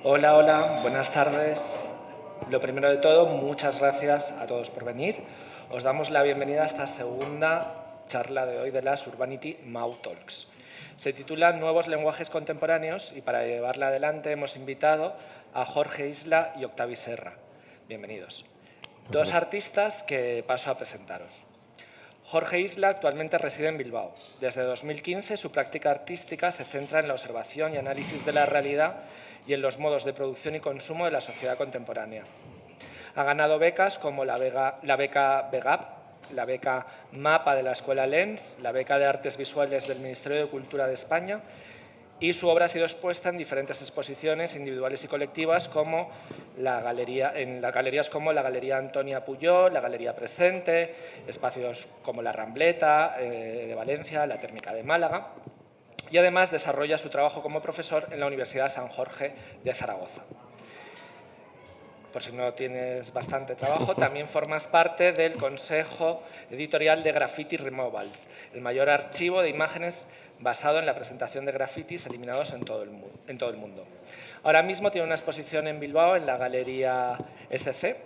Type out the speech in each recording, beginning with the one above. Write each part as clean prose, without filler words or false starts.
Hola, hola, buenas tardes. Lo primero de todo, muchas gracias a todos por venir. Os damos la bienvenida a esta segunda charla de hoy de las Urbanity Mau Talks. Se titula Nuevos lenguajes contemporáneos y para llevarla adelante hemos invitado a Jorge Isla y Octavi Serra. Bienvenidos. Dos artistas que paso a presentaros. Jorge Isla actualmente reside en Bilbao. Desde 2015 su práctica artística se centra en la observación y análisis de la realidad y en los modos de producción y consumo de la sociedad contemporánea. Ha ganado becas como la beca BEGAP, la beca MAPA de la Escuela Lens, la beca de Artes Visuales del Ministerio de Cultura de España y su obra ha sido expuesta en diferentes exposiciones individuales y colectivas como en las galerías como la Galería Antonia Puyol, la Galería Presente, espacios como la Rambleta de Valencia, la Térmica de Málaga, y además desarrolla su trabajo como profesor en la Universidad San Jorge de Zaragoza. Por si no tienes bastante trabajo, también formas parte del Consejo Editorial de Graffiti Removals, el mayor archivo de imágenes basado en la presentación de grafitis eliminados en todo el mundo. Ahora mismo tiene una exposición en Bilbao, en la Galería SC,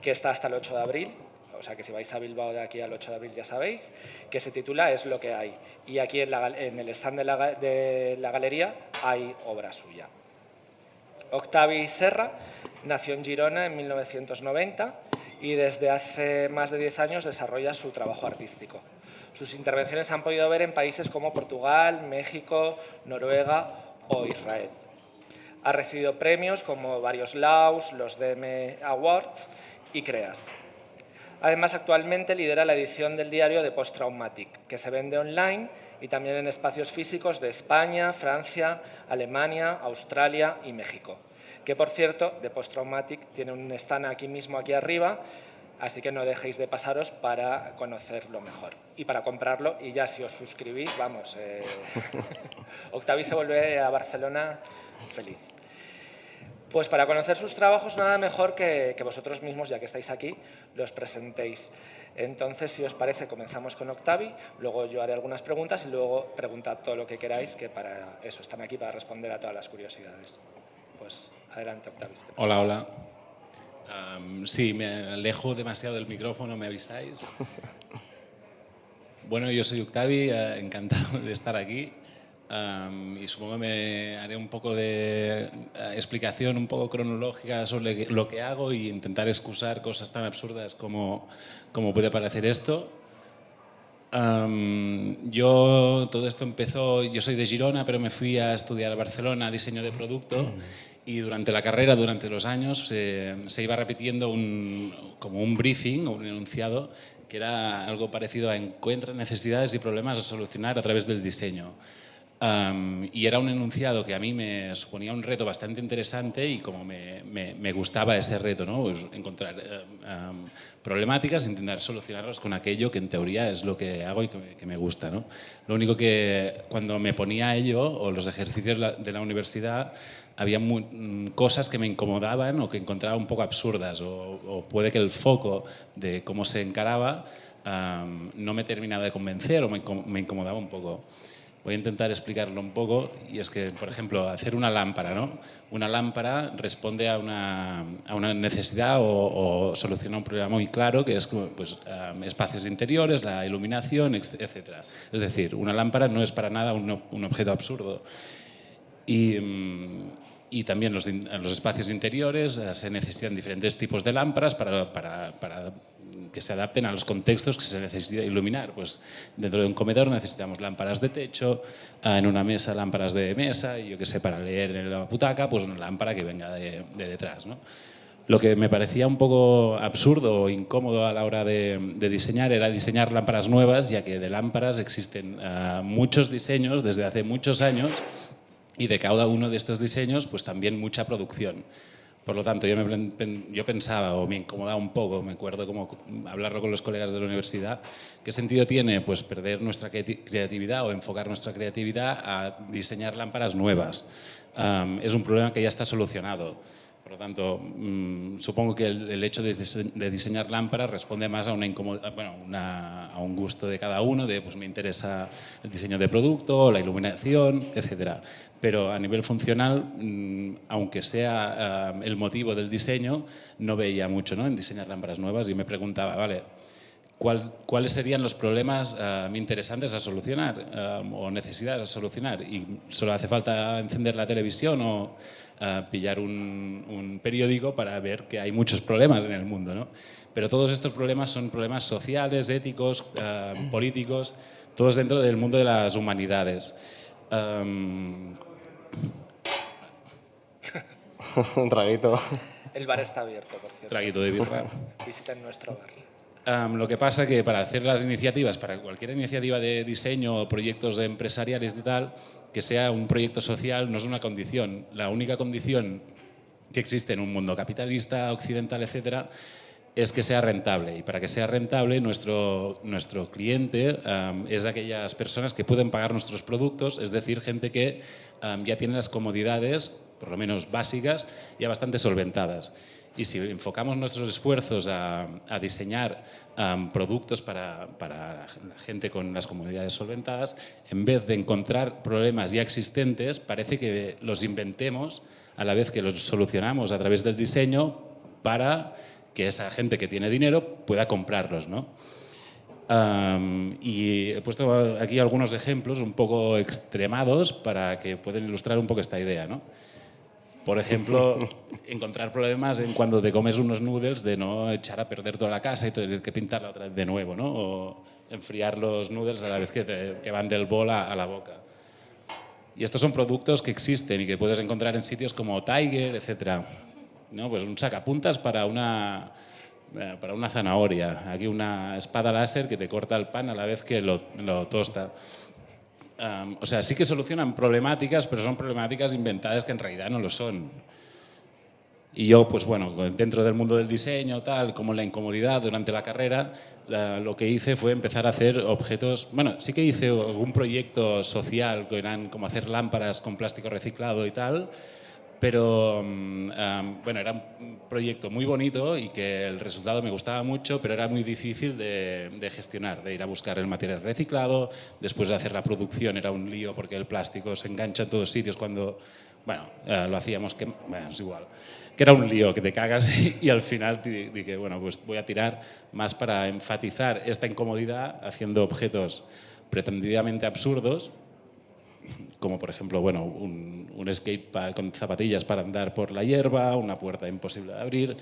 que está hasta el 8 de abril, o sea que si vais a Bilbao de aquí al 8 de abril ya sabéis, que se titula Es lo que hay. Y aquí en el stand de la galería hay obra suya. Octavi Serra nació en Girona en 1990 y desde hace más de 10 años desarrolla su trabajo artístico. Sus intervenciones se han podido ver en países como Portugal, México, Noruega o Israel. Ha recibido premios como varios Laus, los DM Awards y CREAS. Además, actualmente lidera la edición del diario de Post Traumatic, que se vende online y también en espacios físicos de España, Francia, Alemania, Australia y México. Que, por cierto, de Post Traumatic tiene un stand aquí mismo, aquí arriba, así que no dejéis de pasaros para conocerlo mejor y para comprarlo. Y ya si os suscribís, vamos, Octavi se vuelve a Barcelona feliz. Pues para conocer sus trabajos, nada mejor que vosotros mismos, ya que estáis aquí, los presentéis. Entonces, si os parece, comenzamos con Octavi, luego yo haré algunas preguntas y luego preguntad todo lo que queráis, que para eso están aquí, para responder a todas las curiosidades. Pues adelante, Octavi. Hola, hola. Sí, me alejo demasiado del micrófono, ¿me avisáis? Bueno, yo soy Octavi, encantado de estar aquí. Y supongo que me haré un poco de explicación un poco cronológica sobre lo que hago y intentar excusar cosas tan absurdas como puede parecer esto. Todo esto empezó, yo soy de Girona, pero me fui a estudiar a Barcelona diseño de producto y durante la carrera, durante los años, se iba repitiendo como un briefing o un enunciado que era algo parecido a encuentra necesidades y problemas a solucionar a través del diseño. Y era un enunciado que a mí me suponía un reto bastante interesante y como me gustaba ese reto, ¿no? Pues encontrar problemáticas, intentar solucionarlas con aquello que en teoría es lo que hago y que me gusta, ¿no? Lo único que cuando me ponía a ello, o los ejercicios de la universidad, había cosas que me incomodaban o que encontraba un poco absurdas, o puede que el foco de cómo se encaraba no me terminaba de convencer o me incomodaba un poco. Voy a intentar explicarlo un poco, y es que, por ejemplo, hacer una lámpara, ¿no? Una lámpara responde a una necesidad o soluciona un problema muy claro, que es pues, espacios interiores, la iluminación, etc. Es decir, una lámpara no es para nada un objeto absurdo. Y también los espacios interiores se necesitan diferentes tipos de lámparas para que se adapten a los contextos que se necesita iluminar. Pues dentro de un comedor necesitamos lámparas de techo, en una mesa lámparas de mesa, y yo qué sé, para leer en la butaca, pues una lámpara que venga de detrás, ¿no? Lo que me parecía un poco absurdo o incómodo a la hora de diseñar era diseñar lámparas nuevas, ya que de lámparas existen muchos diseños desde hace muchos años y de cada uno de estos diseños pues también mucha producción. Por lo tanto, yo pensaba o me incomodaba un poco, me acuerdo como hablarlo con los colegas de la universidad, ¿qué sentido tiene pues perder nuestra creatividad o enfocar nuestra creatividad a diseñar lámparas nuevas? Es un problema que ya está solucionado. Por lo tanto, supongo que el hecho de diseñar lámparas responde más a a un gusto de cada uno, de pues me interesa el diseño de producto, la iluminación, etcétera. Pero a nivel funcional, aunque sea el motivo del diseño, no veía mucho, ¿no?, en diseñar lámparas nuevas y me preguntaba, vale, ¿cuáles serían los problemas interesantes a solucionar o necesidades a solucionar? Y solo hace falta encender la televisión o pillar un periódico para ver que hay muchos problemas en el mundo, ¿no? Pero todos estos problemas son problemas sociales, éticos, políticos, todos dentro del mundo de las humanidades. Un traguito. El bar está abierto, por cierto. Traguito de birra. Visiten nuestro bar. Lo que pasa que para hacer las iniciativas, para cualquier iniciativa de diseño o proyectos empresariales y tal, que sea un proyecto social no es una condición. La única condición que existe en un mundo capitalista, occidental, etcétera, es que sea rentable. Y para que sea rentable, nuestro cliente es aquellas personas que pueden pagar nuestros productos, es decir, gente que ya tiene las comodidades, por lo menos básicas, ya bastante solventadas. Y si enfocamos nuestros esfuerzos a diseñar productos para la gente con las comodidades solventadas, en vez de encontrar problemas ya existentes, parece que los inventemos a la vez que los solucionamos a través del diseño para que esa gente que tiene dinero pueda comprarlos, ¿no? Y he puesto aquí algunos ejemplos un poco extremados para que puedan ilustrar un poco esta idea, ¿no? Por ejemplo, encontrar problemas en cuando te comes unos noodles de no echar a perder toda la casa y tener que pintarla otra vez de nuevo, ¿no? O enfriar los noodles a la vez que van del bol a la boca. Y estos son productos que existen y que puedes encontrar en sitios como Tiger, etcétera, ¿no? Pues un sacapuntas para una zanahoria. Aquí una espada láser que te corta el pan a la vez que lo tosta. O sea, sí que solucionan problemáticas, pero son problemáticas inventadas que en realidad no lo son. Y yo, pues bueno, dentro del mundo del diseño, tal, como la incomodidad durante la carrera, lo que hice fue empezar a hacer objetos. Bueno, sí que hice algún proyecto social, que eran como hacer lámparas con plástico reciclado y tal, pero bueno, era un proyecto muy bonito y que el resultado me gustaba mucho, pero era muy difícil de gestionar, de ir a buscar el material reciclado, después de hacer la producción era un lío porque el plástico se engancha en todos sitios cuando, bueno, lo hacíamos, que, bueno, es igual, que era un lío, que te cagas y al final dije, bueno, pues voy a tirar más para enfatizar esta incomodidad haciendo objetos pretendidamente absurdos, como por ejemplo, bueno, un skate con zapatillas para andar por la hierba, una puerta imposible de abrir,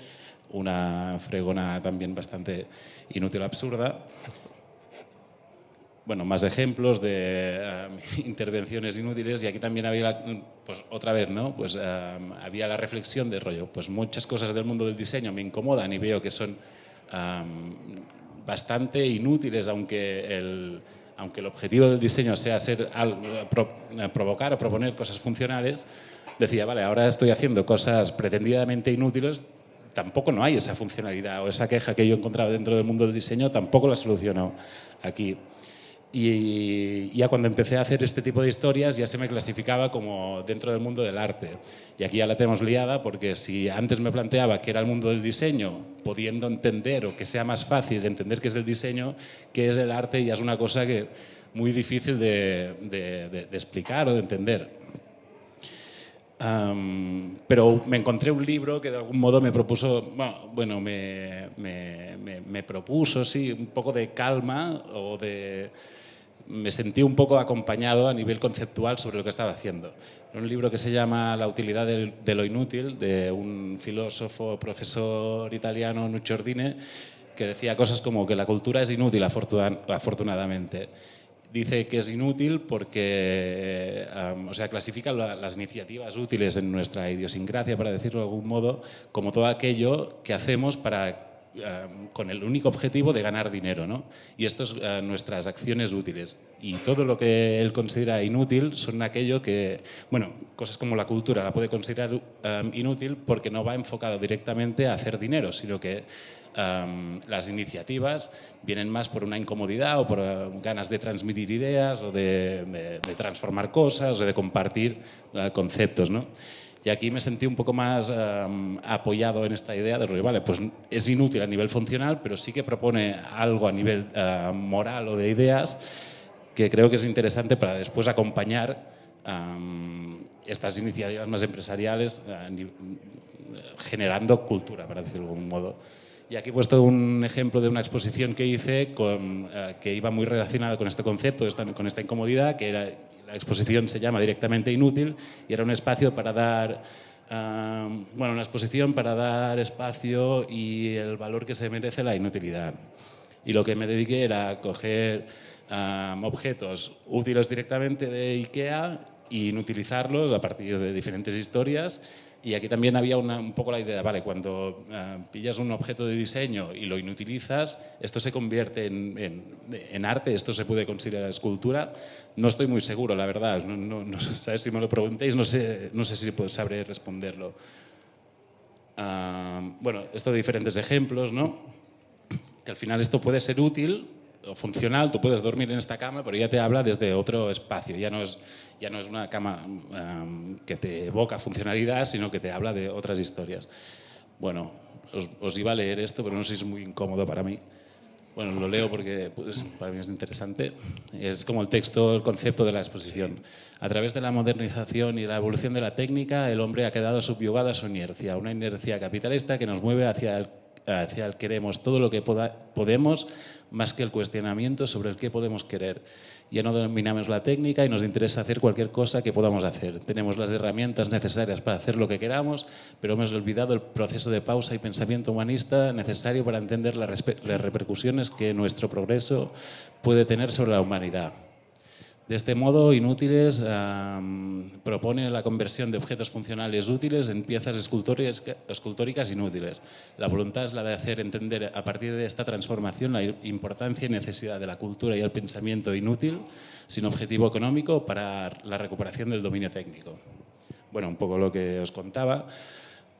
una fregona también bastante inútil, absurda. Bueno, más ejemplos de intervenciones inútiles, y aquí también había, pues otra vez, ¿no? Pues había la reflexión de rollo, pues muchas cosas del mundo del diseño me incomodan y veo que son bastante inútiles, aunque el objetivo del diseño sea provocar o proponer cosas funcionales. Decía, vale, ahora estoy haciendo cosas pretendidamente inútiles, tampoco no hay esa funcionalidad, o esa queja que yo encontraba dentro del mundo del diseño tampoco la soluciono aquí. Y ya cuando empecé a hacer este tipo de historias ya se me clasificaba como dentro del mundo del arte. Y aquí ya la tenemos liada, porque si antes me planteaba que era el mundo del diseño, pudiendo entender o que sea más fácil entender qué es el diseño, qué es el arte, ya es una cosa que muy difícil de explicar o de entender. Pero me encontré un libro que de algún modo me propuso, bueno, me propuso, sí, un poco de calma o de... Me sentí un poco acompañado a nivel conceptual sobre lo que estaba haciendo. Era un libro que se llama La utilidad de lo inútil, de un filósofo, profesor italiano, Nuccio Ordine, que decía cosas como que la cultura es inútil, afortunadamente. Dice que es inútil porque, o sea, clasifica las iniciativas útiles en nuestra idiosincrasia, para decirlo de algún modo, como todo aquello que hacemos con el único objetivo de ganar dinero, ¿no? Y esto es nuestras acciones útiles. Y todo lo que él considera inútil son aquello que, bueno, cosas como la cultura la puede considerar inútil porque no va enfocado directamente a hacer dinero, sino que las iniciativas vienen más por una incomodidad o por ganas de transmitir ideas o de transformar cosas o de compartir conceptos, ¿no? Y aquí me sentí un poco más apoyado en esta idea de, vale, pues es inútil a nivel funcional, pero sí que propone algo a nivel moral o de ideas que creo que es interesante para después acompañar estas iniciativas más empresariales generando cultura, para decirlo de algún modo. Y aquí he puesto un ejemplo de una exposición que hice que iba muy relacionada con este concepto, con esta incomodidad, que era, la exposición se llama Directamente Inútil y era un espacio para dar, una exposición para dar espacio y el valor que se merece la inutilidad. Y lo que me dediqué era coger objetos útiles directamente de IKEA e inutilizarlos a partir de diferentes historias. Y aquí también había un poco la idea, vale, cuando pillas un objeto de diseño y lo inutilizas, esto se convierte en arte, esto se puede considerar escultura. No estoy muy seguro, la verdad, no ¿sabes? Si me lo preguntéis, no sé si sabré responderlo. Esto de diferentes ejemplos, ¿no? Que al final esto puede ser útil o funcional, tú puedes dormir en esta cama, pero ya te habla desde otro espacio, ya no es una cama que te evoca funcionalidad, sino que te habla de otras historias. Bueno, os iba a leer esto, pero no sé si es muy incómodo para mí. Bueno, lo leo porque para mí es interesante. Es como el concepto de la exposición. A través de la modernización y la evolución de la técnica, el hombre ha quedado subyugado a su inercia, una inercia capitalista que nos mueve hacia el queremos todo lo que podemos, más que el cuestionamiento sobre el qué podemos querer. Ya no dominamos la técnica y nos interesa hacer cualquier cosa que podamos hacer. Tenemos las herramientas necesarias para hacer lo que queramos, pero hemos olvidado el proceso de pausa y pensamiento humanista necesario para entender las repercusiones que nuestro progreso puede tener sobre la humanidad. De este modo, Inútiles propone la conversión de objetos funcionales útiles en piezas escultóricas inútiles. La voluntad es la de hacer entender a partir de esta transformación la importancia y necesidad de la cultura y el pensamiento inútil, sin objetivo económico, para la recuperación del dominio técnico. Bueno, un poco lo que os contaba.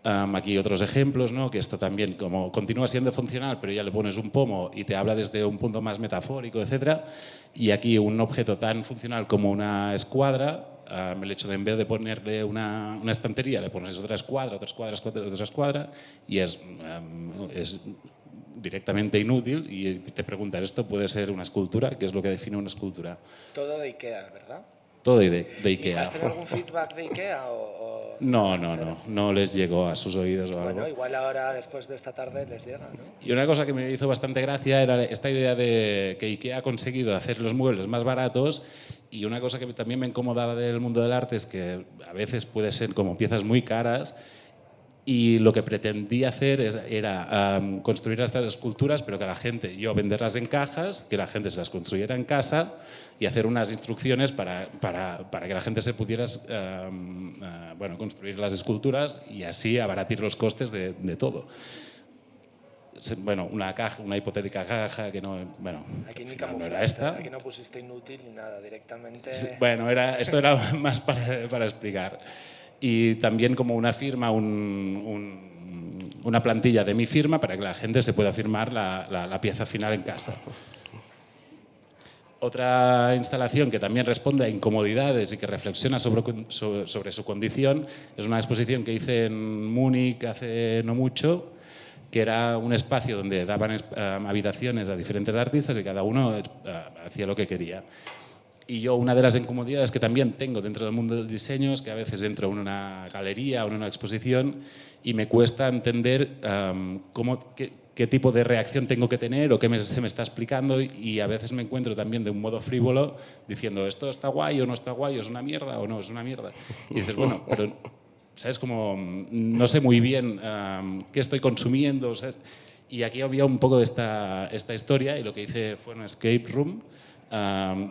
Aquí otros ejemplos, ¿no? Que esto también como continúa siendo funcional, pero ya le pones un pomo y te habla desde un punto más metafórico, etc. Y aquí un objeto tan funcional como una escuadra, el hecho de en vez de ponerle una estantería, le pones otra escuadra, y es directamente inútil y te preguntas, ¿esto puede ser una escultura? ¿Qué es lo que define una escultura? Todo de IKEA, ¿verdad? Todo de IKEA. ¿Has tenido algún feedback de IKEA? No les llegó a sus oídos o algo. Bueno, igual ahora, después de esta tarde, les llega, ¿no? Y una cosa que me hizo bastante gracia era esta idea de que IKEA ha conseguido hacer los muebles más baratos, y una cosa que también me incomodaba del mundo del arte es que a veces puede ser como piezas muy caras, y lo que pretendía hacer era construir estas esculturas, pero que la gente, yo venderlas en cajas, que la gente se las construyera en casa y hacer unas instrucciones para que la gente se pudiera construir las esculturas y así abaratir los costes de todo. Bueno, una hipotética caja que no, bueno, aquí ni no era esta. Aquí no pusiste inútil ni nada, directamente. Sí, bueno, esto era más para explicar. Y también como una firma, una plantilla de mi firma para que la gente se pueda firmar la pieza final en casa. Otra instalación que también responde a incomodidades y que reflexiona sobre su condición es una exposición que hice en Múnich hace no mucho, que era un espacio donde daban habitaciones a diferentes artistas y cada uno hacía lo que quería. Y yo, una de las incomodidades que también tengo dentro del mundo del diseño es que a veces entro en una galería o en una exposición y me cuesta entender qué tipo de reacción tengo que tener o qué se me está explicando, y a veces me encuentro también de un modo frívolo diciendo esto está guay o no está guay, o es una mierda o no es una mierda. Y dices, bueno, pero ¿sabes? Como no sé muy bien qué estoy consumiendo, ¿sabes? Y aquí había un poco de esta historia, y lo que hice fue un escape room,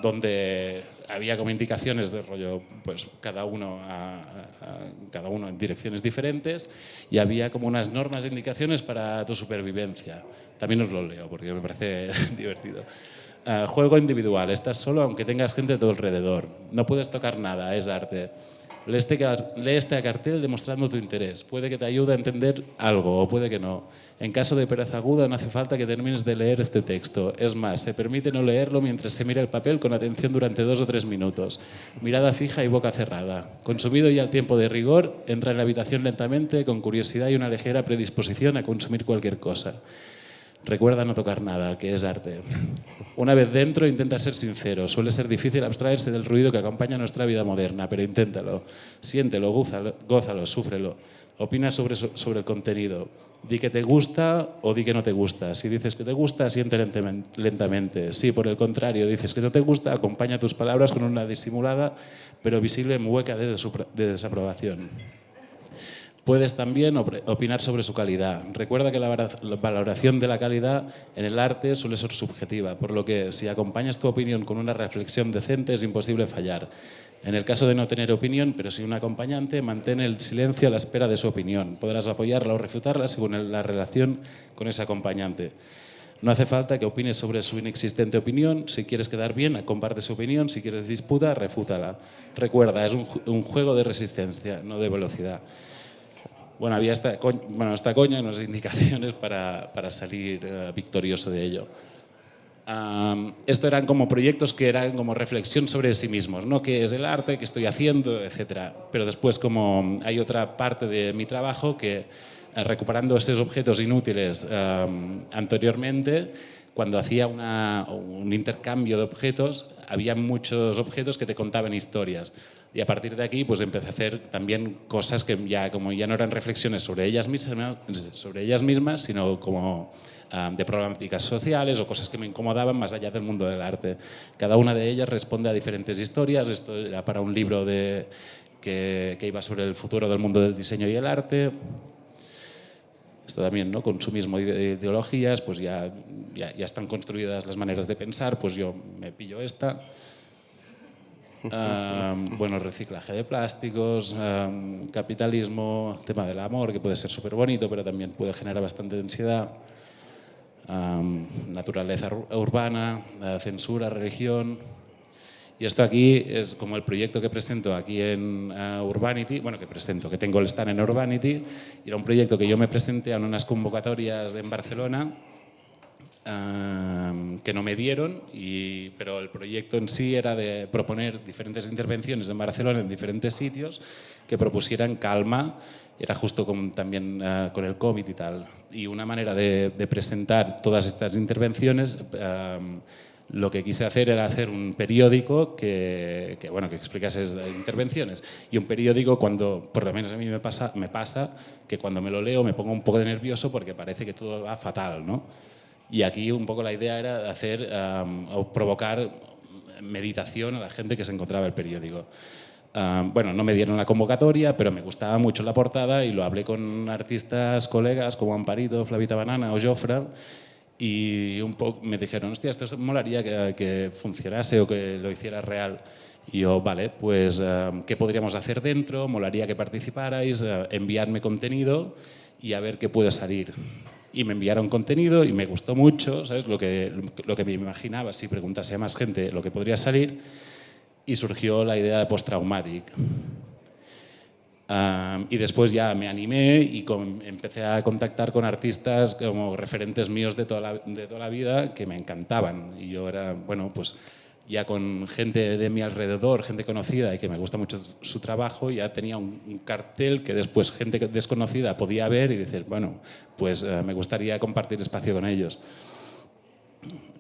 donde había como indicaciones de rollo, pues cada uno en direcciones diferentes, y había como unas normas de indicaciones para tu supervivencia. También os lo leo porque me parece divertido. Juego individual, estás solo aunque tengas gente a tu alrededor. No puedes tocar nada, es arte. Lee este cartel demostrando tu interés. Puede que te ayude a entender algo o puede que no. En caso de pereza aguda no hace falta que termines de leer este texto. Es más, se permite no leerlo mientras se mira el papel con atención durante 2 o 3 minutos. Mirada fija y boca cerrada. Consumido ya el tiempo de rigor, entra en la habitación lentamente, con curiosidad y una ligera predisposición a consumir cualquier cosa. Recuerda no tocar nada, que es arte. Una vez dentro, intenta ser sincero. Suele ser difícil abstraerse del ruido que acompaña nuestra vida moderna, pero inténtalo. Siéntelo, gózalo, súfrelo. Opina sobre el contenido. Di que te gusta o di que no te gusta. Si dices que te gusta, siente lentamente. Si, por el contrario, dices que no te gusta, acompaña tus palabras con una disimulada pero visible mueca de desaprobación. Puedes también opinar sobre su calidad. Recuerda que la valoración de la calidad en el arte suele ser subjetiva, por lo que si acompañas tu opinión con una reflexión decente es imposible fallar. En el caso de no tener opinión, pero sin un acompañante, mantén el silencio a la espera de su opinión. Podrás apoyarla o refutarla según la relación con ese acompañante. No hace falta que opines sobre su inexistente opinión. Si quieres quedar bien, comparte su opinión. Si quieres disputa, refútala. Recuerda, es un juego de resistencia, no de velocidad. Bueno, había esta coña, unas indicaciones para salir victorioso de ello. Esto eran como proyectos que eran como reflexión sobre sí mismos, ¿no? ¿Qué es el arte? ¿Qué estoy haciendo? Etcétera. Pero después, como hay otra parte de mi trabajo que, recuperando estos objetos inútiles anteriormente, cuando hacía un intercambio de objetos, había muchos objetos que te contaban historias. Y a partir de aquí pues empecé a hacer también cosas que ya no eran reflexiones sobre ellas mismas, sino como de problemáticas sociales o cosas que me incomodaban más allá del mundo del arte. Cada una de ellas responde a diferentes historias. Esto era para un libro que iba sobre el futuro del mundo del diseño y el arte. Esto también, ¿no? Consumismo de ideologías, pues ya están construidas las maneras de pensar, pues yo me pillo esta. Bueno, reciclaje de plásticos, capitalismo, tema del amor, que puede ser súper bonito, pero también puede generar bastante ansiedad, naturaleza urbana, censura, religión. Y esto aquí es como el proyecto que presento aquí en Urbanity, que tengo el stand en Urbanity. Y era un proyecto que yo me presenté en unas convocatorias en Barcelona, que no me dieron, pero el proyecto en sí era de proponer diferentes intervenciones en Barcelona, en diferentes sitios, que propusieran calma. Era justo también con el COVID y tal. Y una manera de presentar todas estas intervenciones, lo que quise hacer era hacer un periódico que explicase esas intervenciones. Y un periódico, por lo menos a mí me pasa que cuando me lo leo me pongo un poco de nervioso porque parece que todo va fatal, ¿no? Y aquí un poco la idea era hacer o provocar meditación a la gente que se encontraba el periódico. Bueno, no me dieron la convocatoria, pero me gustaba mucho la portada y lo hablé con artistas, colegas como Amparito, Flavita Banana o Jofre, y un poco me dijeron, hostia, esto molaría que funcionase o que lo hiciera real. Y yo, vale, pues ¿qué podríamos hacer dentro? Molaría que participarais, enviarme contenido y a ver qué puede salir. Y me enviaron contenido y me gustó mucho, ¿sabes? Lo que me imaginaba, si preguntase a más gente lo que podría salir, y surgió la idea de Post-Traumatic. Y después ya me animé y empecé a contactar con artistas como referentes míos de toda la vida que me encantaban. Y yo era, bueno, pues ya con gente de mi alrededor, gente conocida y que me gusta mucho su trabajo, ya tenía un cartel que después gente desconocida podía ver y decir, bueno, pues me gustaría compartir espacio con ellos.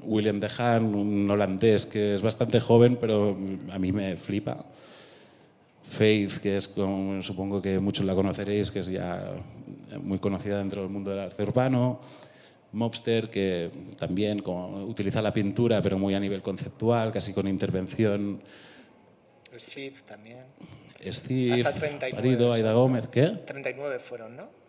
William de Haan, un holandés que es bastante joven, pero a mí me flipa. Faith, que es, como supongo que muchos la conoceréis, que es ya muy conocida dentro del mundo del arte urbano. Mobster, que también utiliza la pintura, pero muy a nivel conceptual, casi con intervención. Steve también. Steve, hasta 39 Parido, Aida Gómez, ¿qué? 39 fueron, ¿no?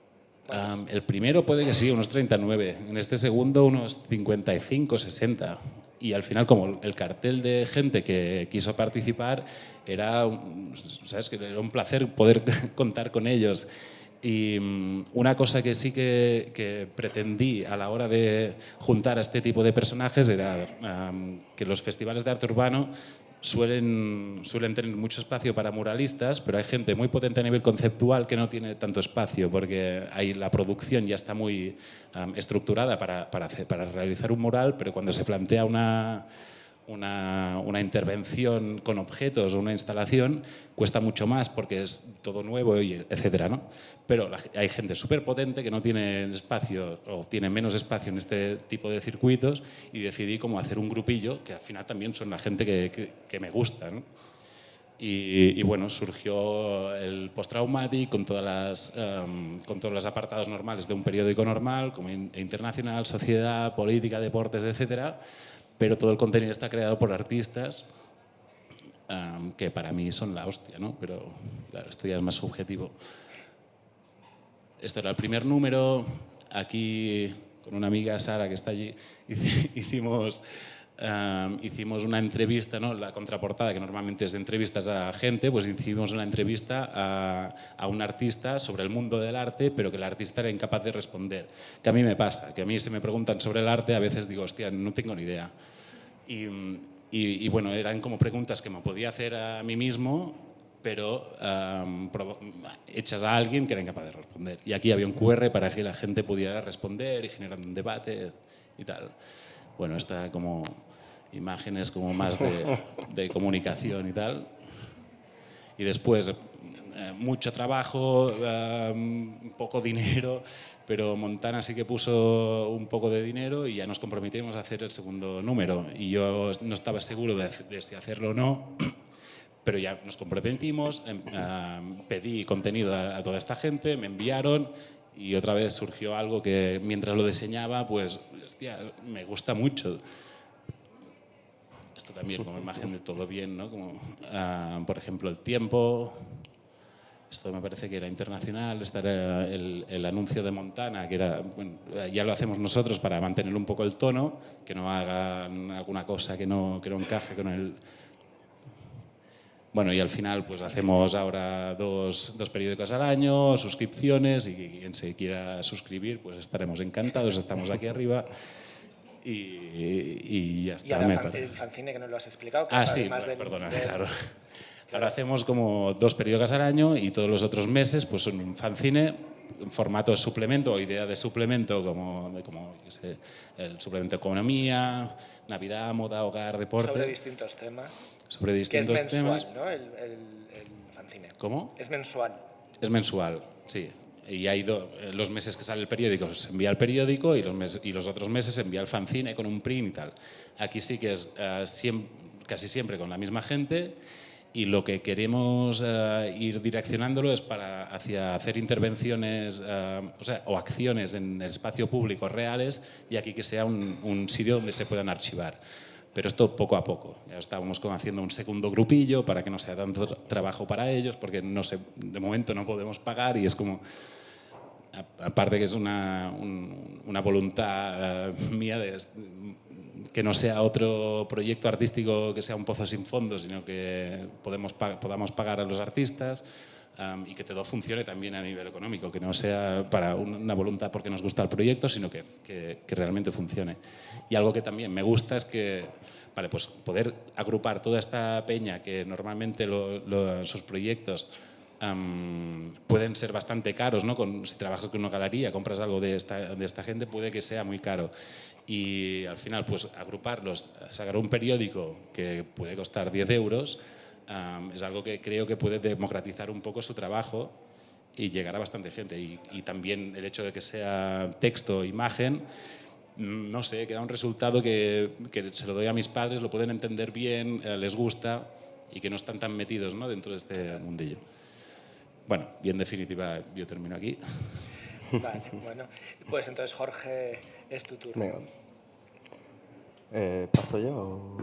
El primero puede que sí, unos 39. En este segundo, unos 55, 60. Y al final, como el cartel de gente que quiso participar, ¿sabes? Que era un placer poder contar con ellos. Y una cosa que sí que pretendí a la hora de juntar a este tipo de personajes era que los festivales de arte urbano suelen tener mucho espacio para muralistas, pero hay gente muy potente a nivel conceptual que no tiene tanto espacio, porque ahí la producción ya está muy estructurada para realizar un mural, pero cuando se plantea una intervención con objetos o una instalación cuesta mucho más porque es todo nuevo, y etcétera, ¿no? Pero hay gente súper potente que no tiene espacio o tiene menos espacio en este tipo de circuitos, y decidí como hacer un grupillo que al final también son la gente que me gusta, ¿no? Y bueno, surgió el Post-Traumatic con todos los apartados normales de un periódico normal, como internacional, sociedad, política, deportes, etcétera, pero todo el contenido está creado por artistas que para mí son la hostia, ¿no? Pero claro, esto ya es más subjetivo. Esto era el primer número. Aquí, con una amiga, Sara, que está allí, hicimos una entrevista, ¿no? La contraportada, que normalmente es de entrevistas a gente, pues hicimos una entrevista a un artista sobre el mundo del arte, pero que el artista era incapaz de responder. Que a mí me pasa, que a mí se me preguntan sobre el arte, a veces digo, hostia, no tengo ni idea. Y bueno, eran como preguntas que me podía hacer a mí mismo, pero hechas a alguien que era incapaz de responder. Y aquí había un QR para que la gente pudiera responder y generar un debate y tal. Bueno, está como imágenes como más de comunicación y tal. Y después mucho trabajo, poco dinero, pero Montana sí que puso un poco de dinero y ya nos comprometimos a hacer el segundo número. Y yo no estaba seguro de si hacerlo o no, pero ya nos comprometimos, pedí contenido a toda esta gente, me enviaron, y otra vez surgió algo que mientras lo diseñaba, pues, hostia, me gusta mucho. Esto también como imagen de todo bien, ¿no? Como, por ejemplo, el tiempo. Esto me parece que era internacional. Este era el anuncio de Montana, que era, bueno, ya lo hacemos nosotros para mantener un poco el tono, que no hagan alguna cosa que no encaje con el... Bueno, y al final pues hacemos ahora dos periódicos al año, suscripciones, y quien se quiera suscribir pues estaremos encantados, estamos aquí arriba. Y ya está. Y ahora el fanzine, que no lo has explicado. Que sí, perdona, claro. Ahora hacemos como 2 periódicos al año, y todos los otros meses pues son un fanzine en formato de suplemento o idea de suplemento, como yo sé, el suplemento economía, Navidad, moda, hogar, deporte. Sobre distintos temas. Sobre distintos que es mensual, temas. ¿no? El fanzine. ¿Cómo? Es mensual. Es mensual, sí. Y hay los meses que sale el periódico se envía al periódico, y los otros meses se envía al fanzine con un print y tal. Aquí sí que es casi siempre con la misma gente, y lo que queremos ir direccionándolo es hacia hacer intervenciones o acciones en el espacio público reales, y aquí que sea un sitio donde se puedan archivar. Pero esto poco a poco. Ya estábamos como haciendo un segundo grupillo para que no sea tanto trabajo para ellos, porque de momento no podemos pagar, y es como... Aparte que es una voluntad mía que no sea otro proyecto artístico que sea un pozo sin fondo, sino que podamos pagar a los artistas, y que todo funcione también a nivel económico, que no sea para una voluntad porque nos gusta el proyecto, sino que realmente funcione. Y algo que también me gusta es que pues poder agrupar toda esta peña que normalmente sus proyectos pueden ser bastante caros, ¿no? Si trabajas con una galería, compras algo de esta gente, puede que sea muy caro. Y al final, pues agruparlos, sacar un periódico que puede costar 10 euros, es algo que creo que puede democratizar un poco su trabajo y llegar a bastante gente. Y también el hecho de que sea texto, imagen, no sé, queda un resultado que se lo doy a mis padres, lo pueden entender bien, les gusta, y que no están tan metidos, ¿no?, dentro de este mundillo. Bueno, y en definitiva, yo termino aquí. Vale, bueno. Pues entonces, Jorge, es tu turno. Venga. ¿Paso yo o...?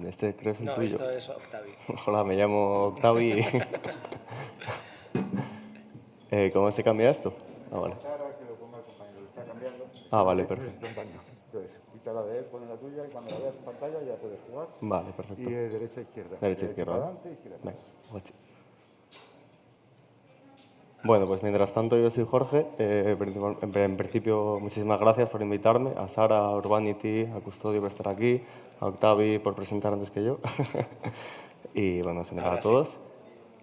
¿Este crees el No, tuyo? esto es Octavi. Hola, me llamo Octavi. ¿Cómo se cambia esto? Ah, vale. Que lo ponga el compañero, lo está cambiando. Ah, vale, perfecto. Entonces, quita la de él, pone la tuya, y cuando la veas en pantalla ya puedes jugar. Vale, perfecto. Y derecha, izquierda. Derecha, izquierda. Para adelante, izquierda. Venga, guachi. Bueno, pues mientras tanto yo soy Jorge. En principio, muchísimas gracias por invitarme, a Sara, a Urbanity, a Custodio por estar aquí, a Octavi por presentar antes que yo, y bueno, en general Ahora a sí. todos.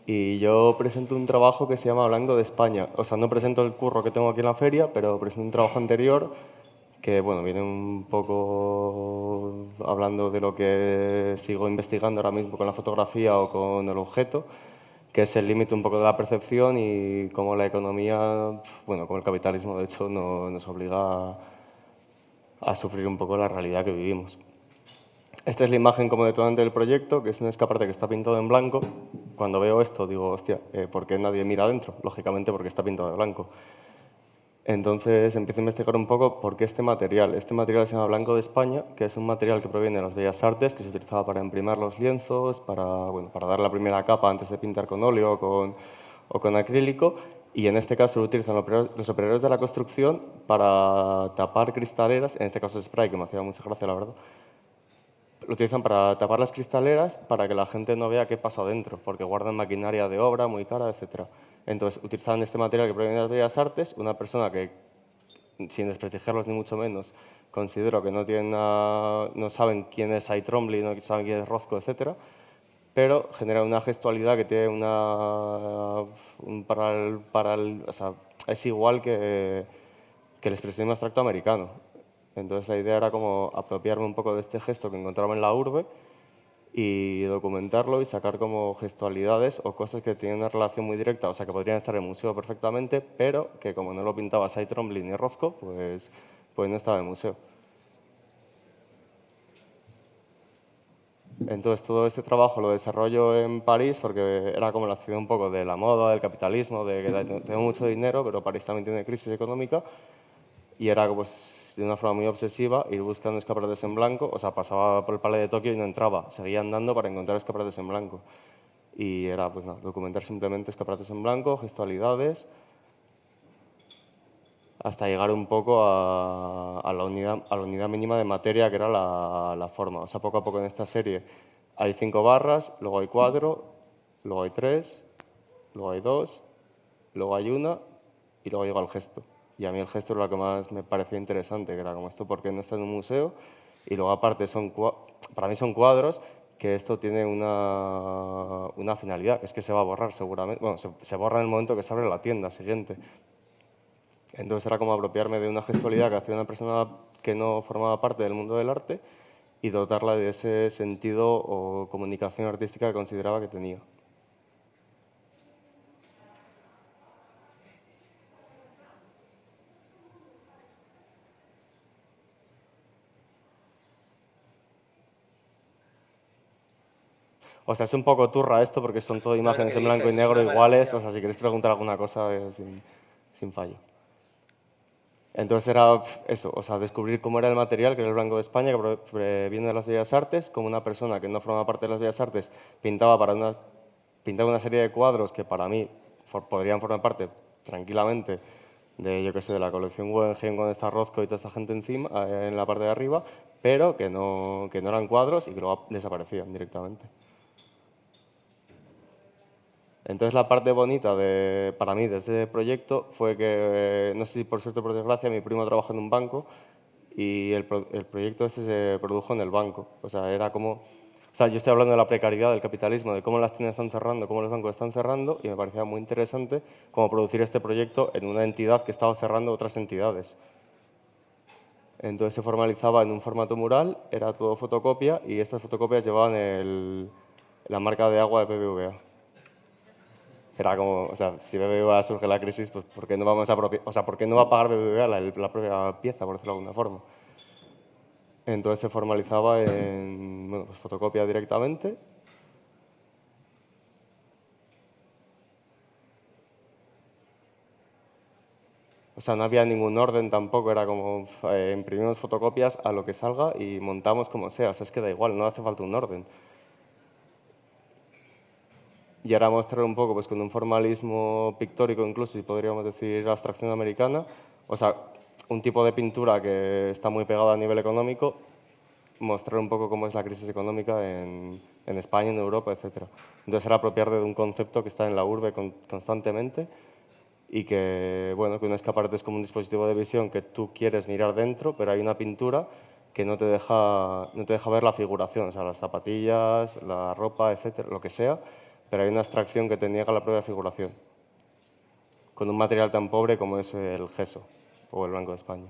Y yo presento un trabajo que se llama Hablando de España. O sea, no presento el curro que tengo aquí en la feria, pero presento un trabajo anterior que, bueno, viene un poco hablando de lo que sigo investigando ahora mismo con la fotografía o con el objeto, que es el límite un poco de la percepción y cómo la economía, bueno, como el capitalismo, de hecho, nos obliga a sufrir un poco la realidad que vivimos. Esta es la imagen como detonante del proyecto, que es un escaparate que está pintado en blanco. Cuando veo esto digo, hostia, ¿por qué nadie mira adentro? Lógicamente porque está pintado de blanco. Entonces empiezo a investigar un poco por qué este material. Este material se llama Blanco de España, que es un material que proviene de las Bellas Artes, que se utilizaba para imprimir los lienzos, para dar la primera capa antes de pintar con óleo o con acrílico. Y en este caso lo utilizan los operarios de la construcción para tapar cristaleras, en este caso es spray, que me hacía mucha gracia, la verdad. Lo utilizan para tapar las cristaleras para que la gente no vea qué pasa dentro, porque guardan maquinaria de obra muy cara, etc. Entonces, utilizan este material que proviene de las Bellas Artes. Una persona que, sin desprestigiarlos ni mucho menos, considero que no saben quién es Aitromli, no saben quién es Rozco, etc. Pero genera una gestualidad que tiene o sea, es igual que el expresionismo abstracto americano. Entonces la idea era como apropiarme un poco de este gesto que encontraba en la urbe y documentarlo y sacar como gestualidades o cosas que tienen una relación muy directa, o sea, que podrían estar en el museo perfectamente, pero que como no lo pintaba Cy Trombley ni Rothko, pues no estaba en el museo. Entonces todo este trabajo lo desarrollo en París porque era como la ciudad un poco de la moda, del capitalismo, de que tengo mucho dinero, pero París también tiene crisis económica. Y era pues, de una forma muy obsesiva ir buscando escaparates en blanco. O sea, pasaba por el Palais de Tokio y no entraba. Seguía andando para encontrar escaparates en blanco. Y era pues nada, documentar simplemente escaparates en blanco, gestualidades, hasta llegar un poco a la unidad mínima de materia, que era la forma. O sea, poco a poco en esta serie hay 5 barras, luego hay 4, luego hay 3, luego hay 2, luego hay 1 y luego llega el gesto. Y a mí el gesto es lo que más me parecía interesante, que era como esto, porque no está en un museo. Y luego aparte para mí son cuadros, que esto tiene una finalidad, es que se va a borrar seguramente. Bueno, se borra en el momento que se abre la tienda siguiente. Entonces era como apropiarme de una gestualidad que hacía una persona que no formaba parte del mundo del arte y dotarla de ese sentido o comunicación artística que consideraba que tenía. O sea, es un poco turra esto porque son todo No, lo imágenes que en blanco y dices es negro una iguales. maravilla. O sea, si queréis preguntar alguna cosa, sin fallo. Entonces era eso, o sea, descubrir cómo era el material, que era el Blanco de España, que viene de las Bellas Artes, como una persona que no forma parte de las Bellas Artes pintaba una serie de cuadros que para mí podrían formar parte tranquilamente de, yo qué sé, de la colección Guggenheim con esta Rothko y toda esta gente encima, en la parte de arriba, pero que no eran cuadros y que luego desaparecían directamente. Entonces la parte bonita para mí de este proyecto fue que, no sé si por suerte o por desgracia, mi primo trabaja en un banco y el proyecto este se produjo en el banco. O sea, era como... O sea, yo estoy hablando de la precariedad del capitalismo, de cómo las tiendas están cerrando, cómo los bancos están cerrando, y me parecía muy interesante cómo producir este proyecto en una entidad que estaba cerrando otras entidades. Entonces se formalizaba en un formato mural, era todo fotocopia, y estas fotocopias llevaban la marca de agua de BBVA. Era como, o sea, si BBVA surge la crisis, pues ¿por qué no o sea, ¿por qué no va a pagar BBVA la propia pieza, por decirlo de alguna forma? Entonces se formalizaba en, bueno, pues fotocopia directamente. O sea, no había ningún orden tampoco, era como imprimimos fotocopias a lo que salga y montamos como sea. O sea, es que da igual, no hace falta un orden. Y ahora mostrar un poco, pues con un formalismo pictórico incluso, si podríamos decir abstracción americana, o sea, un tipo de pintura que está muy pegada a nivel económico, mostrar un poco cómo es la crisis económica en España, en Europa, etc. Entonces era apropiar de un concepto que está en la urbe constantemente y que, bueno, que un escaparate es como un dispositivo de visión que tú quieres mirar dentro, pero hay una pintura que no te deja ver la figuración, o sea, las zapatillas, la ropa, etcétera, lo que sea, pero hay una abstracción que te niega la propia figuración, con un material tan pobre como es el gesso o el Blanco de España.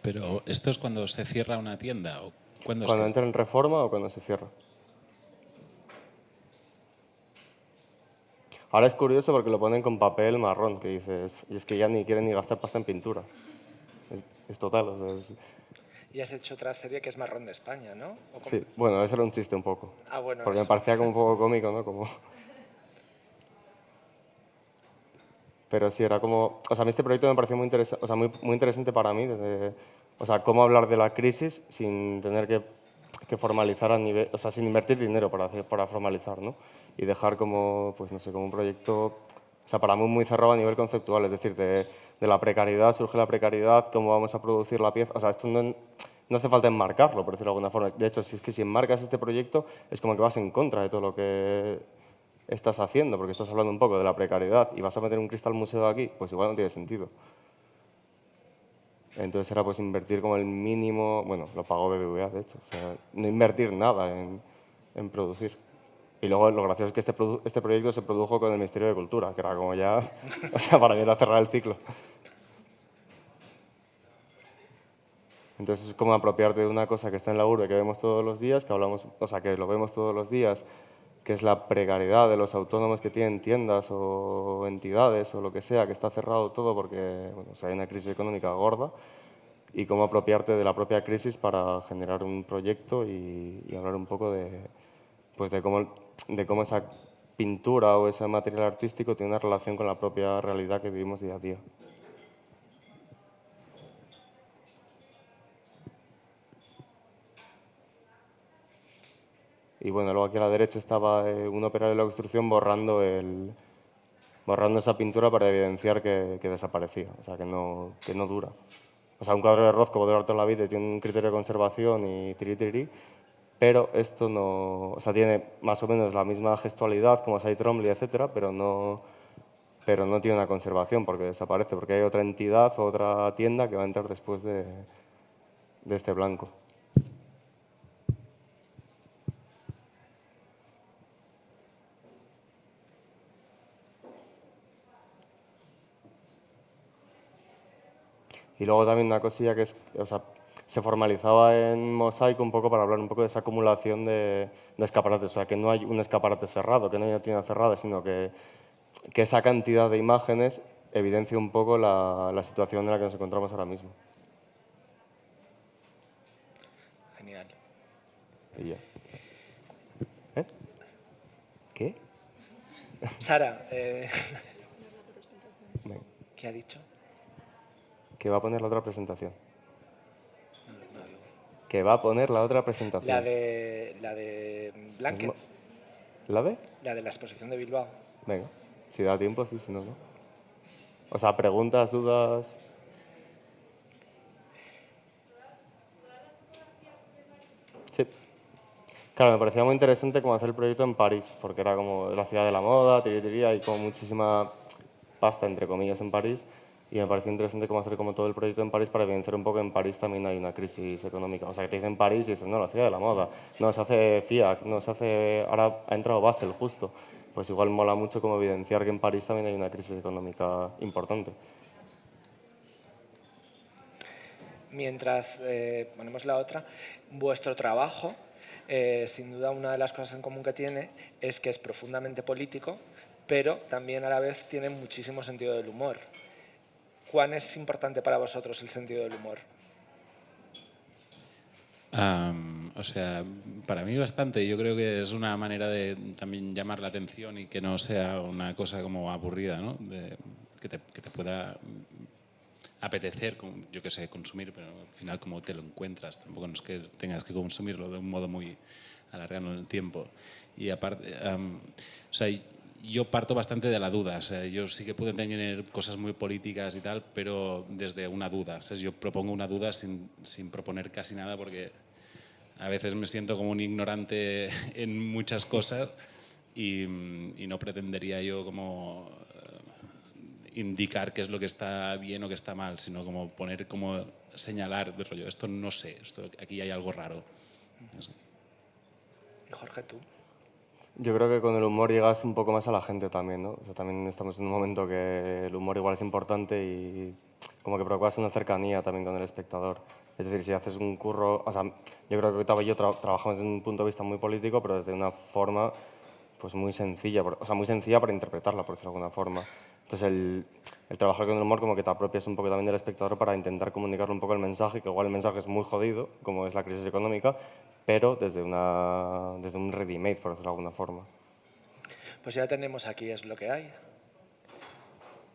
Pero ¿esto es cuando se cierra una tienda? ¿O cuándo es Cuando que...? entra en reforma o cuando se cierra. Ahora es curioso porque lo ponen con papel marrón, que dices, y es que ya ni quieren ni gastar pasta en pintura. Es total, o sea, Y has hecho otra serie que es Marrón de España, ¿no? sí, bueno, eso era un chiste un poco. Ah, bueno, Porque me eso. parecía como un poco cómico, ¿no? Como... Pero sí, era como... O sea, a mí este proyecto me pareció muy interesante, o sea, muy interesante para mí, desde... O sea, cómo hablar de la crisis sin tener que formalizar a nivel... O sea, sin invertir dinero para formalizar, ¿no? Y dejar como, pues no sé, como un proyecto... O sea, para mí muy cerrado a nivel conceptual, es decir, de la precariedad, surge la precariedad, cómo vamos a producir la pieza... O sea, esto no hace falta enmarcarlo, por decirlo de alguna forma. De hecho, si es que si enmarcas este proyecto, es como que vas en contra de todo lo que estás haciendo, porque estás hablando un poco de la precariedad y vas a meter un cristal museo aquí, pues igual no tiene sentido. Entonces era pues invertir como el mínimo, bueno, lo pagó BBVA de hecho, o sea, no invertir nada en producir. Y luego lo gracioso es que este proyecto se produjo con el Ministerio de Cultura, que era como ya, o sea, para mí era cerrar el ciclo. Entonces es como apropiarte de una cosa que está en la urbe, que vemos todos los días, que hablamos, o sea, que lo vemos todos los días, que es la precariedad de los autónomos que tienen tiendas o entidades o lo que sea, que está cerrado todo porque bueno, o sea, hay una crisis económica gorda, y cómo apropiarte de la propia crisis para generar un proyecto y hablar un poco pues de cómo esa pintura o ese material artístico tiene una relación con la propia realidad que vivimos día a día. Y bueno, luego aquí a la derecha estaba un operario de la construcción borrando esa pintura para evidenciar que desaparecía, o sea, que no dura. O sea, un cuadro de Rothko puede durar toda la vida y tiene un criterio de conservación y tiri, pero esto no, o sea, tiene más o menos la misma gestualidad como Cy Trombley, etcétera, pero no tiene una conservación porque desaparece, porque hay otra entidad o otra tienda que va a entrar después de este blanco. Y luego también una cosilla que es, o sea, se formalizaba en Mosaico un poco para hablar un poco de esa acumulación de escaparates, o sea, que no hay un escaparate cerrado, que no hay una tienda cerrada, sino que esa cantidad de imágenes evidencia un poco la situación en la que nos encontramos ahora mismo. Genial. Y ya. ¿Eh? ¿Qué? Sara, Venga. ¿qué ha dicho? Que va a poner la otra presentación. No oigo. Que va a poner la otra presentación. La de Blanket, ¿La de? la de la exposición de Bilbao. Venga. Si da tiempo, sí, si no, no. O sea, preguntas, dudas. Sí. Claro, me parecía muy interesante como hacer el proyecto en París, porque era como la ciudad de la moda, hay como muchísima pasta, entre comillas, en París, y me pareció interesante cómo hacer como todo el proyecto en París para evidenciar un poco que en París también hay una crisis económica. O sea, que te dicen París y dices, no, la ciudad de la moda, no, se hace Fiat, no, se hace... Ahora ha entrado Basel, justo. Pues igual mola mucho como evidenciar que en París también hay una crisis económica importante. Mientras ponemos la otra, vuestro trabajo, sin duda una de las cosas en común que tiene es que es profundamente político, pero también a la vez tiene muchísimo sentido del humor. ¿Cuán es importante para vosotros el sentido del humor? O sea, para mí bastante. Yo creo que es una manera de también llamar la atención y que no sea una cosa como aburrida, ¿no? Que te pueda apetecer, yo qué sé, consumir, pero al final como te lo encuentras, tampoco no es que tengas que consumirlo de un modo muy alargado en el tiempo. Y aparte, o sea, yo parto bastante de la duda. O sea, yo sí que puedo tener cosas muy políticas y tal, pero desde una duda. O sea, yo propongo una duda sin proponer casi nada porque a veces me siento como un ignorante en muchas cosas y no pretendería yo como indicar qué es lo que está bien o qué está mal, sino como poner, como señalar de rollo, esto no sé, aquí hay algo raro. No sé. Y Jorge, tú. Yo creo que con el humor llegas un poco más a la gente también, ¿no? O sea, también estamos en un momento que el humor igual es importante y como que provocas una cercanía también con el espectador. Es decir, si haces un curro, o sea, yo creo que Octavo y yo trabajamos desde un punto de vista muy político, pero desde una forma pues muy sencilla, o sea, muy sencilla para interpretarla, por decirlo de alguna forma. Entonces, el trabajar con el humor como que te apropias un poco también del espectador para intentar comunicarle un poco el mensaje, que igual el mensaje es muy jodido, como es la crisis económica, pero desde un ready-made, por decirlo de alguna forma. Pues ya tenemos aquí Es lo que hay.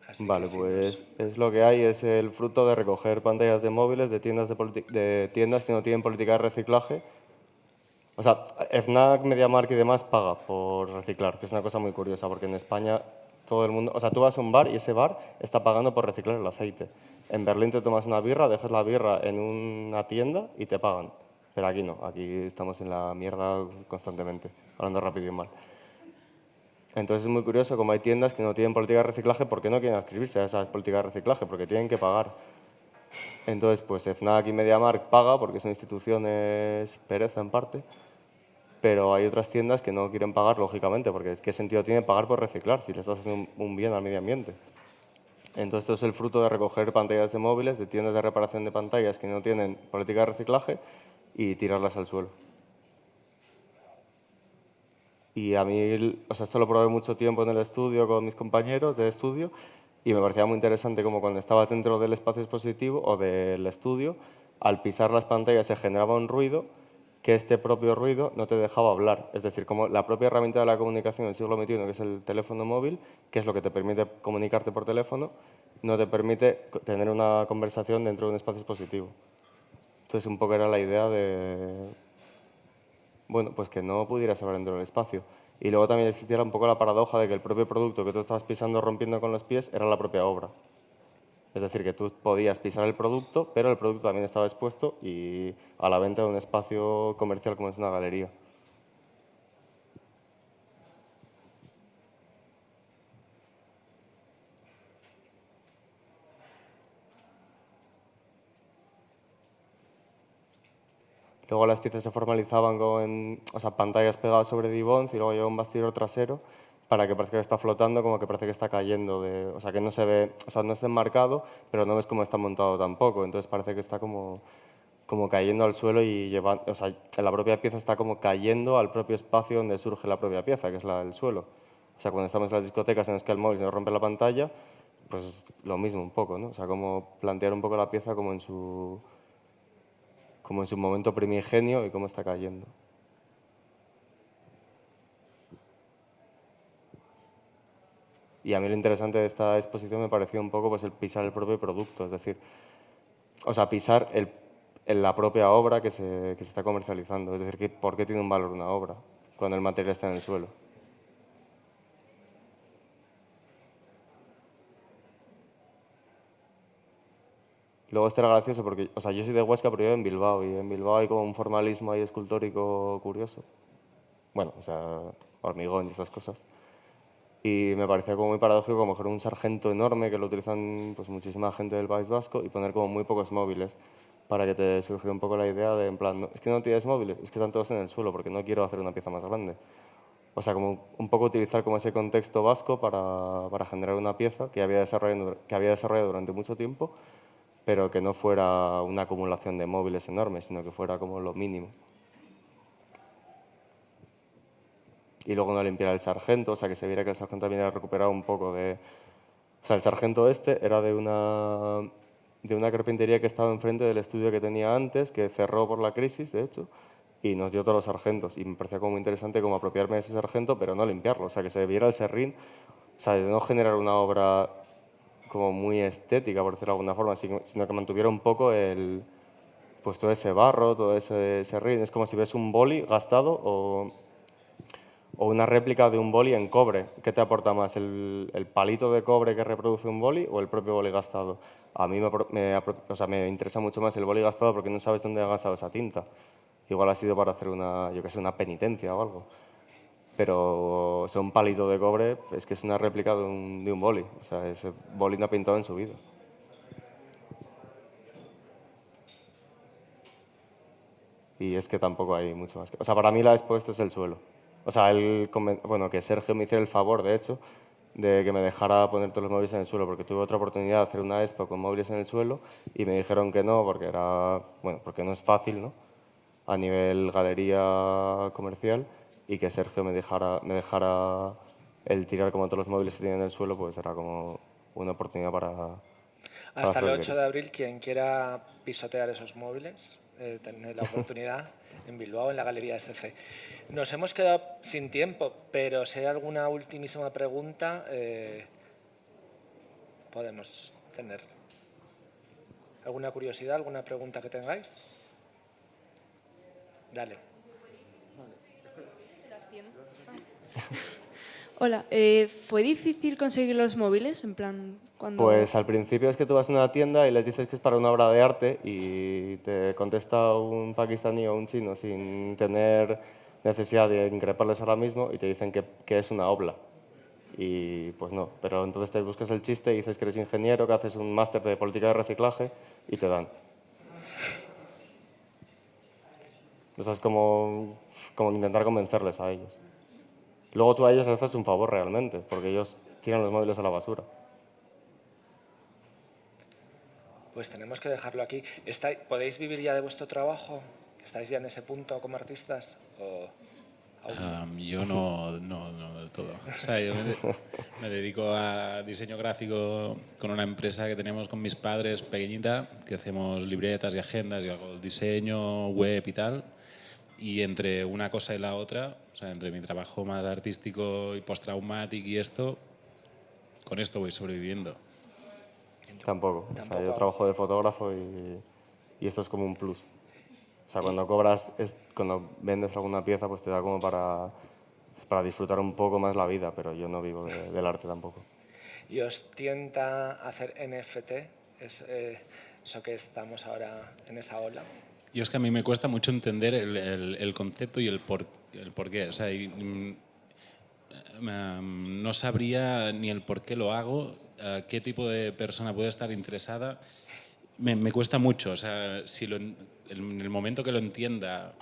Así que Vale, si nos... pues es lo que hay, es el fruto de recoger pantallas de móviles de tiendas, de tiendas que no tienen política de reciclaje. O sea, FNAC, MediaMarkt y demás paga por reciclar, que es una cosa muy curiosa, porque en España todo el mundo... O sea, tú vas a un bar y ese bar está pagando por reciclar el aceite. En Berlín te tomas una birra, dejas la birra en una tienda y te pagan. Pero aquí no, aquí estamos en la mierda constantemente, hablando rápido y mal. Entonces es muy curioso como hay tiendas que no tienen política de reciclaje porque no quieren adscribirse a esa política de reciclaje, porque tienen que pagar. Entonces, pues FNAC y MediaMarkt paga porque son instituciones pereza en parte, pero hay otras tiendas que no quieren pagar, lógicamente, porque ¿qué sentido tiene pagar por reciclar si le estás haciendo un bien al medio ambiente? Entonces, esto es el fruto de recoger pantallas de móviles de tiendas de reparación de pantallas que no tienen política de reciclaje y tirarlas al suelo. Y a mí, o sea, esto lo probé mucho tiempo en el estudio con mis compañeros de estudio y me parecía muy interesante como cuando estabas dentro del espacio expositivo o del estudio, al pisar las pantallas se generaba un ruido que este propio ruido no te dejaba hablar. Es decir, como la propia herramienta de la comunicación del siglo XXI, que es el teléfono móvil, que es lo que te permite comunicarte por teléfono, no te permite tener una conversación dentro de un espacio expositivo. Entonces, un poco era la idea de, bueno, pues que no pudieras hablar dentro del espacio. Y luego también existiera un poco la paradoja de que el propio producto que tú estabas pisando, rompiendo con los pies, era la propia obra. Es decir, que tú podías pisar el producto, pero el producto también estaba expuesto y a la venta de un espacio comercial como es una galería. Luego las piezas se formalizaban con o sea, pantallas pegadas sobre divons y luego lleva un bastidor trasero para que parezca que está flotando, como que parece que está cayendo. O sea, que no se ve, o sea, no está enmarcado, pero no ves cómo está montado tampoco. Entonces parece que está como cayendo al suelo y llevando, o sea, la propia pieza está como cayendo al propio espacio donde surge la propia pieza, que es el suelo. O sea, cuando estamos en las discotecas en las que el móvil se nos rompe la pantalla, pues lo mismo un poco, ¿no? O sea, como plantear un poco la pieza como en su momento primigenio y cómo está cayendo. Y a mí lo interesante de esta exposición me pareció un poco pues, el pisar el propio producto, es decir, o sea, pisar la propia obra que se está comercializando. Es decir, ¿por qué tiene un valor una obra cuando el material está en el suelo? Luego esto era gracioso porque, o sea, yo soy de Huesca, pero yo en Bilbao, y en Bilbao hay como un formalismo ahí escultórico curioso. Bueno, o sea, hormigón y estas cosas. Y me parecía como muy paradójico como coger un sargento enorme que lo utilizan pues muchísima gente del País Vasco y poner como muy pocos móviles para que te surgiera un poco la idea de en plan, es que no tienes móviles, es que están todos en el suelo porque no quiero hacer una pieza más grande. O sea, como un poco utilizar como ese contexto vasco para generar una pieza que había desarrollado durante mucho tiempo, pero que no fuera una acumulación de móviles enormes, sino que fuera como lo mínimo. Y luego no limpiar el sargento, o sea, que se viera que el sargento también era recuperado un poco de... O sea, el sargento este era de una carpintería que estaba enfrente del estudio que tenía antes, que cerró por la crisis, de hecho, y nos dio todos los sargentos. Y me parecía como muy interesante como apropiarme de ese sargento, pero no limpiarlo, o sea, que se viera el serrín, o sea, de no generar una obra como muy estética, por decirlo de alguna forma, sino que mantuviera un poco pues todo ese barro, todo ese serrín. Es como si ves un boli gastado o una réplica de un boli en cobre. ¿Qué te aporta más, el palito de cobre que reproduce un boli o el propio boli gastado? A mí o sea, me interesa mucho más el boli gastado porque no sabes dónde ha gastado esa tinta. Igual ha sido para hacer una, yo qué sé, una penitencia o algo. pero o sea, un palito de cobre es que es una réplica de un boli. O sea, ese boli no ha pintado en su vida. Y es que tampoco hay mucho más. O sea, para mí la expo este es el suelo. O sea, bueno, que Sergio me hiciera el favor, de hecho, de que me dejara poner todos los móviles en el suelo, porque tuve otra oportunidad de hacer una expo con móviles en el suelo y me dijeron que no, porque porque no es fácil, ¿no? A nivel galería comercial, y que Sergio me dejara el tirar como todos los móviles que tienen en el suelo, pues era como una oportunidad para Hasta hacer el lo que 8 de abril, quien quiera pisotear esos móviles, tener la oportunidad en Bilbao, en la Galería SC. Nos hemos quedado sin tiempo, pero si hay alguna ultimísima pregunta, podemos tener. ¿Alguna curiosidad, alguna pregunta que tengáis? Dale. Hola, ¿fue difícil conseguir los móviles? En plan, cuando... Pues al principio es que tú vas a una tienda y les dices que es para una obra de arte y te contesta un pakistaní o un chino sin tener necesidad de increparles ahora mismo y te dicen que es una obra. Y pues no, pero entonces te buscas el chiste y dices que eres ingeniero, que haces un máster de política de reciclaje y te dan. Eso es como intentar convencerles a ellos. Luego tú a ellos les haces un favor realmente, porque ellos tiran los móviles a la basura. Pues tenemos que dejarlo aquí. ¿Podéis vivir ya de vuestro trabajo? ¿Estáis ya en ese punto como artistas? ¿O aún no? Yo no del todo. O sea, yo me dedico a diseño gráfico con una empresa que tenemos con mis padres pequeñita, que hacemos libretas y agendas y hago diseño, web y tal. Y entre una cosa y la otra, o sea, entre mi trabajo más artístico y postraumático y esto, con esto voy sobreviviendo. Tampoco. O sea, yo trabajo de fotógrafo y esto es como un plus. O sea, cuando cuando vendes alguna pieza, pues te da como para disfrutar un poco más la vida, pero yo no vivo del arte tampoco. ¿Y os tienta hacer NFT? Eso que estamos ahora en esa ola. Y es que a mí me cuesta mucho entender el concepto y el por qué. O sea, no sabría ni el por qué lo hago, qué tipo de persona puede estar interesada. Me cuesta mucho. O sea, en el momento que lo entienda,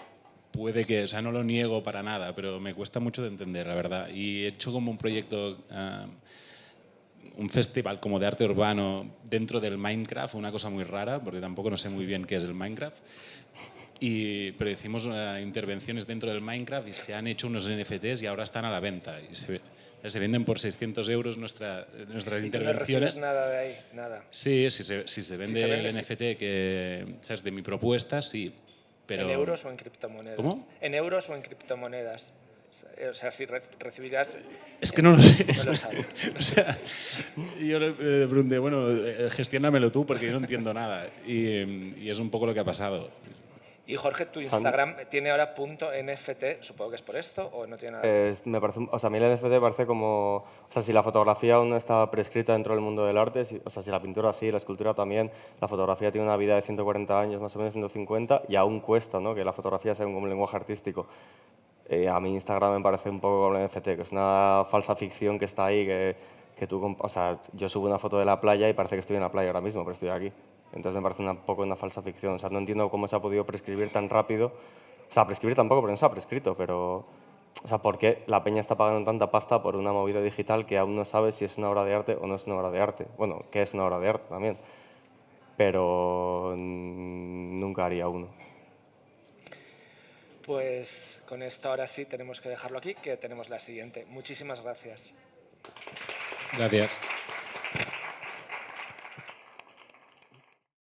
puede que, o sea, no lo niego para nada, pero me cuesta mucho de entender, la verdad. Y he hecho como un proyecto, un festival como de arte urbano dentro del Minecraft, una cosa muy rara, porque tampoco no sé muy bien qué es el Minecraft. Pero hicimos intervenciones dentro del Minecraft y se han hecho unos NFTs y ahora están a la venta. Y se venden por 600 euros nuestras ¿Y intervenciones. tú no recibes nada de ahí? Nada. Sí, si se vende el NFT que, ¿sabes? De mi propuesta, sí. Pero... ¿En euros o en criptomonedas? ¿Cómo? ¿En euros o en criptomonedas? O sea, si recibirás... Es que no lo sé. No lo sabes. O sea, yo le pregunté, bueno, gestiónamelo tú porque yo no entiendo nada. Y es un poco lo que ha pasado. Y Jorge, tu Instagram tiene ahora .nft, supongo que es por esto, o no tiene nada que ver. Me parece, o sea, a mí el NFT parece como... O sea, si la fotografía aún no está prescrita dentro del mundo del arte, o sea, si la pintura sí, la escultura también, la fotografía tiene una vida de 140 años, más o menos 150, y aún cuesta, ¿no?, que la fotografía sea un lenguaje artístico. A mí Instagram me parece un poco como el NFT, que es una falsa ficción que está ahí, que tú... O sea, yo subo una foto de la playa y parece que estoy en la playa ahora mismo, pero estoy aquí. Entonces me parece un poco una falsa ficción. O sea, no entiendo cómo se ha podido prescribir tan rápido. O sea, prescribir tampoco, pero no se ha prescrito, pero... O sea, ¿por qué la peña está pagando tanta pasta por una movida digital que aún no sabe si es una obra de arte o no es una obra de arte? Bueno, que es una obra de arte también, pero nunca haría uno. Pues con esto ahora sí tenemos que dejarlo aquí, que tenemos la siguiente. Muchísimas gracias. Gracias.